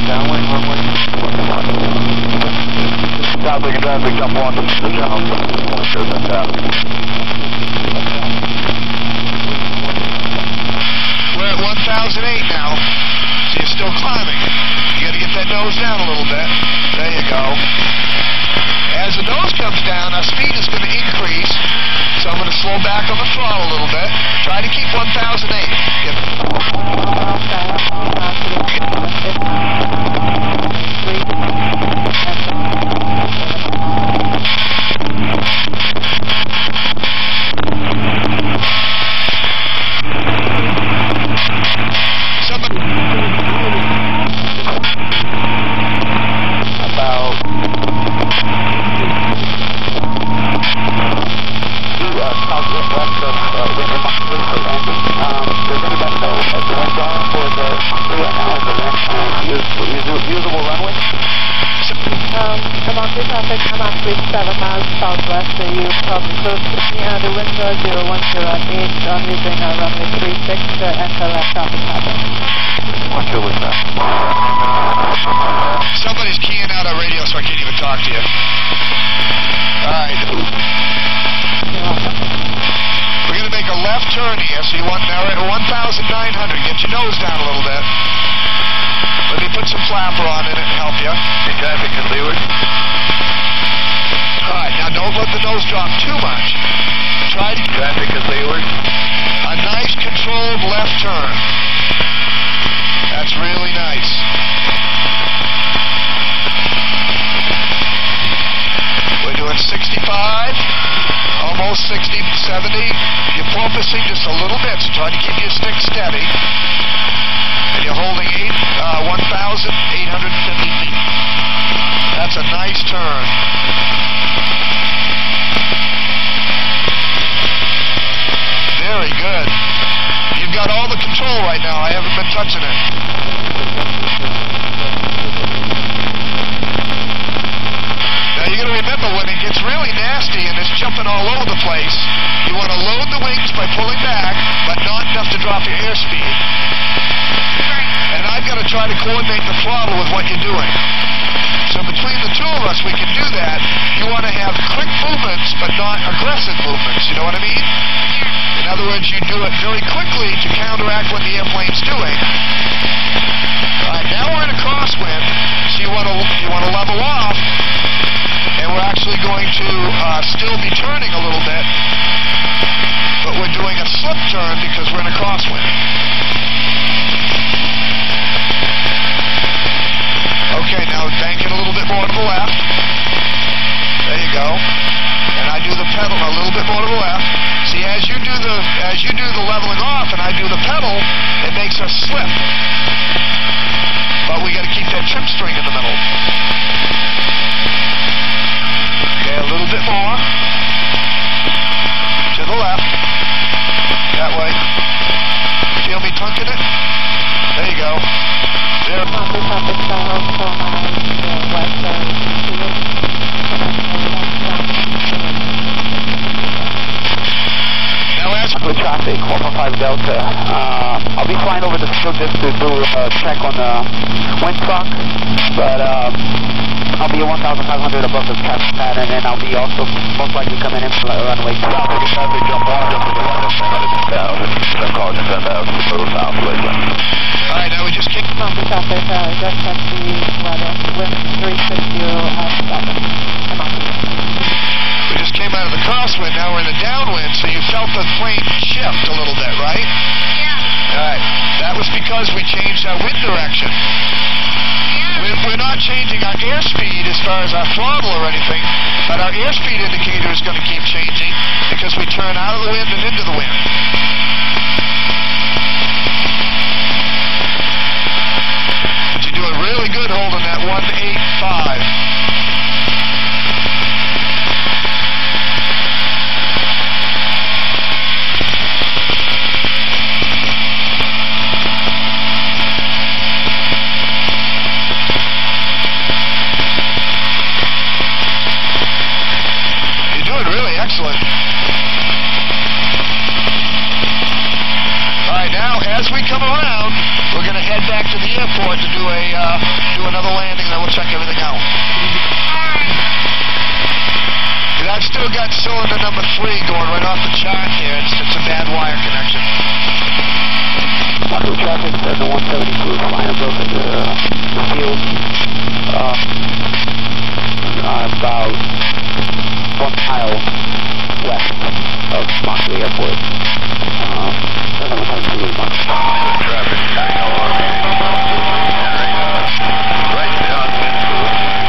downwind, runway. Traffic, jump on the down. We're at 1008 now, so you're still climbing. You got to get that nose down a little bit. There you go. As the nose comes down, our speed is going to increase, so I'm going to slow back on the throttle a little bit. Try to keep 1008. I'm on 37 miles southwest, so you probably close to me. The winds are 0108, I'm using runway 36 to enter left traffic pattern. What's your wind back? Somebody's keying out our radio, so I can't even talk to you. Alright. We're going to make a left turn here, so you want now we're at 1,900. Get your nose down a little bit. Let me put some flapper on it and help you. Hey, traffic to leeward. Alright, now don't let the nose drop too much. Try to... Traffic to leeward. A nice controlled left turn. That's really nice. We're doing 65, almost 60, 70. You're porpoising just a little bit, so try to keep your stick steady. And you're holding 1,850 feet. That's a nice turn. Very good. You've got all the control right now. I haven't been touching it. Now you're going to remember when it gets really nasty and it's jumping all over the place, you want to load the wings by pulling back, but not enough to drop your airspeed. And I've got to try to coordinate the throttle with what you're doing. So between the two of us, we can do that. You want to have quick movements, but not aggressive movements. You know what I mean? In other words, you do it very quickly to counteract what the airplane's doing. All right, now we're in a crosswind, so you want to level off, and we're actually going to still be turning a little bit, but we're doing a slip turn because we're in a crosswind. Okay, now bank it a little bit more to the left. There you go. And I do the pedal a little bit more to the left. See, as you do the leveling off and I do the pedal, it makes us slip. But we got to keep that trim string in the middle. Okay, a little bit more. To the left. That way. Feel me tunking it? There you go. There. With traffic, 115 Delta. I'll be flying over the field just to do a check on the wind clock, but I'll be 1,500 above the traffic pattern, and I'll be also most likely coming in from runway. Traffic, jump on, jump to the right, 10,000, call to 10,000, go south, Lakeland. Alright, now we just kicked. Traffic, just at the weather, wind 360 outside. We just came out of the crosswind, now we're in the downwind, so you felt the plane shift a little bit, right? Yeah. Alright, that was because we changed our wind direction. Yeah. We're not changing our airspeed as far as our throttle or anything, but our airspeed indicator is going to keep changing because we turn out of the wind and into the wind. But you're doing really good holding that 185. Excellent. to the airport to do another landing, then we'll check everything out. I've still got cylinder number 3 going right off the chart here. It's a bad wire connection. Local traffic, the 172 flying above the field. About 1 mile west of Monterey Airport. Traffic staying along right downwind to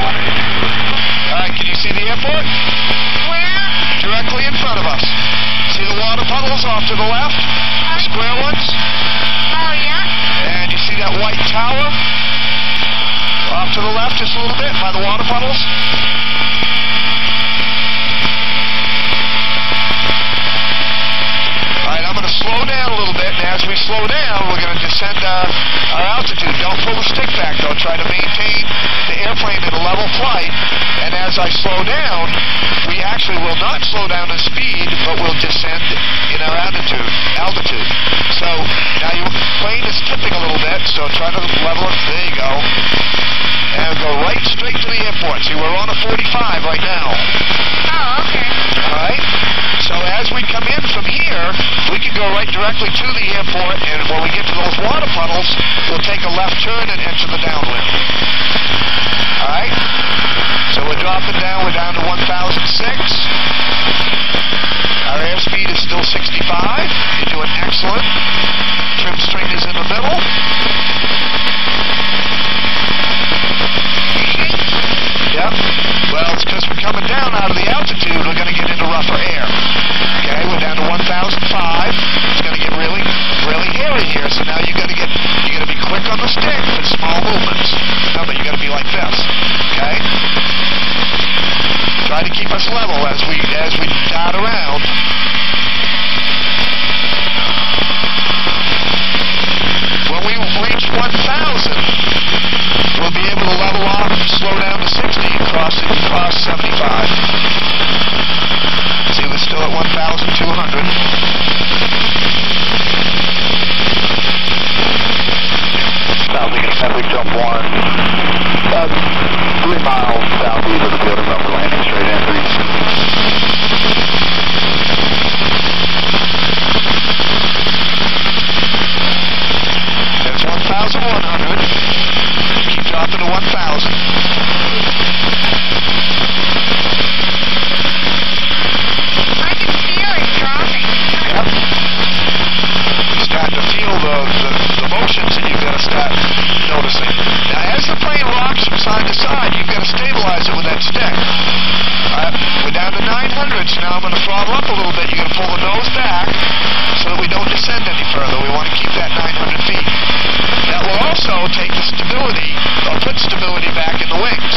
182. Alright, can you see the airport? Directly in front of us. See the water puddles off to the left? The square ones? Oh, yeah? And you see that white tower? Off to the left just a little bit by the water puddles? Alright, I'm going to slow down a little bit, and as we slow down, we're going to descend our altitude. Don't pull the stick back, though. Try to maintain the airplane at a level flight, and as I slow down, we actually will not slow down in speed, but we'll descend in our altitude. So now your plane is tipping a little bit, so try to level it. There you go. And go right straight to the airport. See, we're on a 45 right now. Oh, okay. Alright? So as we come in from here, we can go right directly to the airport, and when we get to those water puddles, we'll take a left turn and enter the downwind. Alright? So we're dropping down. We're down to 1,006. Our airspeed is still 65. You're doing excellent. Trim string is in the middle. Yep. Well, it's because we're coming down out of the altitude. We're going to get into rougher air. Okay, we're down to 1,005. It's going to get really, really hairy here. So now you got to be quick on the stick for small movements. Remember, you got to be like this. Okay. Try to keep us level as we dart around. When we reach 1,000, we'll be able to level off, slow down to 60, cross 75. See, we're still at 1,200. Traffic jump 1. About 3 miles southeast of the building, upper landing, straight entry. There's 1,100. Keep dropping to 1,000. I can feel it dropping. Yep. You start to feel the motions that you've got to start noticing. Now, as the plane rocks from side to side, you've got to stabilize it with that stick. Alright, we're down to 900, so now I'm going to throttle up a little bit. You're going to pull the nose back so that we don't descend any further. We want to keep that 900 feet. That will also take the stability, or put stability back in the wings.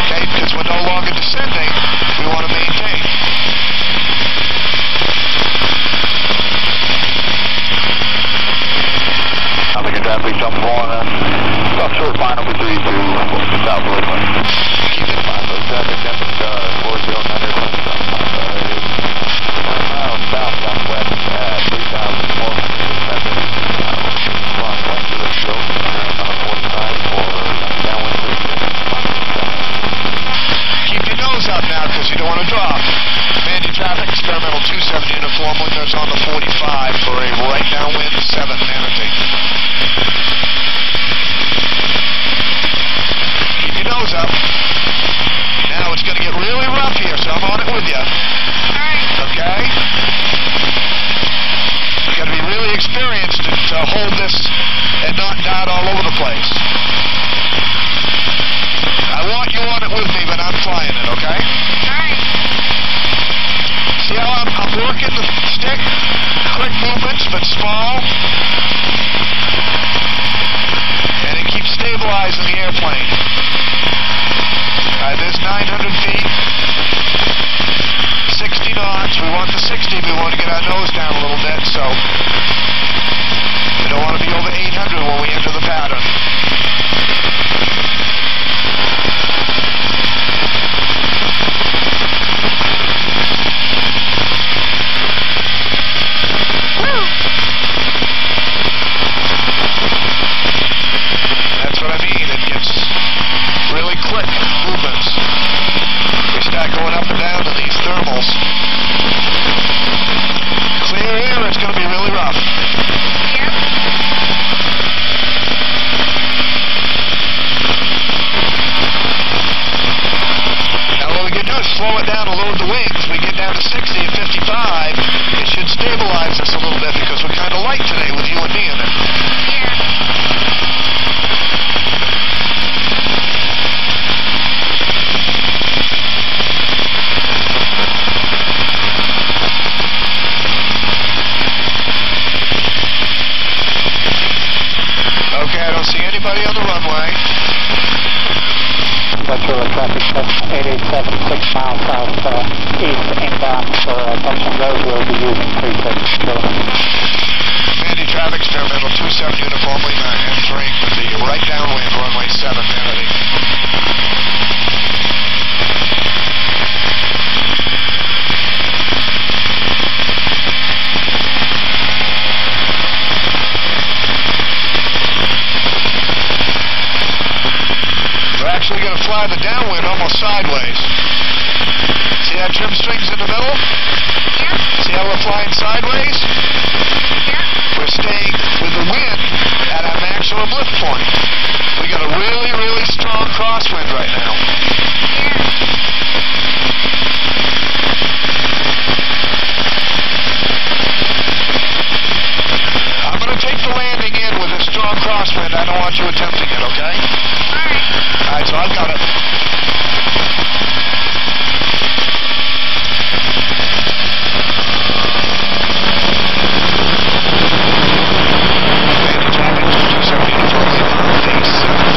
Okay, because we're no longer descending, we want to maintain. Traffic jump 1. Stop short line number 3 to South Lakeland. Keep it 5 traffic jump 4090 miles south southwest at 3,407. Flying west of the stroke on a 45 for downwind 36. Keep your nose up now because you don't want to drop. Mandy Traffic Experimental 27 uniform windows on the 45 for a right downwind 7 Manatee. Keep your nose up. Now it's going to get really rough here, so I'm on it with you. Alright. Okay? You got to be really experienced to hold this and not dart all over the place. I want you on it with me, but I'm flying it, okay? Alright. See how I'm working the stick? Quick movements, but small. And it keeps stabilizing the airplane. Alright, there's 900 feet. 60 knots. We want the 60, we want to get our nose down a little bit, so we don't want to be over 800 when we enter the pattern. slow it down and load the wings, we get down to 60 at 55, it should stabilize us a little bit because we're kind of light today with you and me in it. Okay, I don't see anybody on the runway. Metro traffic 887, 6 miles south east inbound for Thompson Road. We'll be using 36 kilometers. Mandy traffic experimental 27 uniform Lima entering with the right downwind runway 7 Mandy. We're actually going to fly the downwind almost sideways. See that trim strings in the middle? See how we're flying sideways? We're staying with the wind at our maximum lift point. We got a really, really strong crosswind right now. I'm going to take the landing in with a strong crosswind. I don't want you attempting it, okay? Alright, so I've got it. Mandy traffic 270 uniform Lima, base 7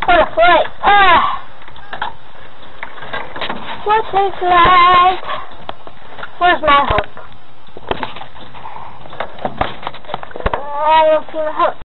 What a flight. What's this like? Where's my hook? I don't see the hook.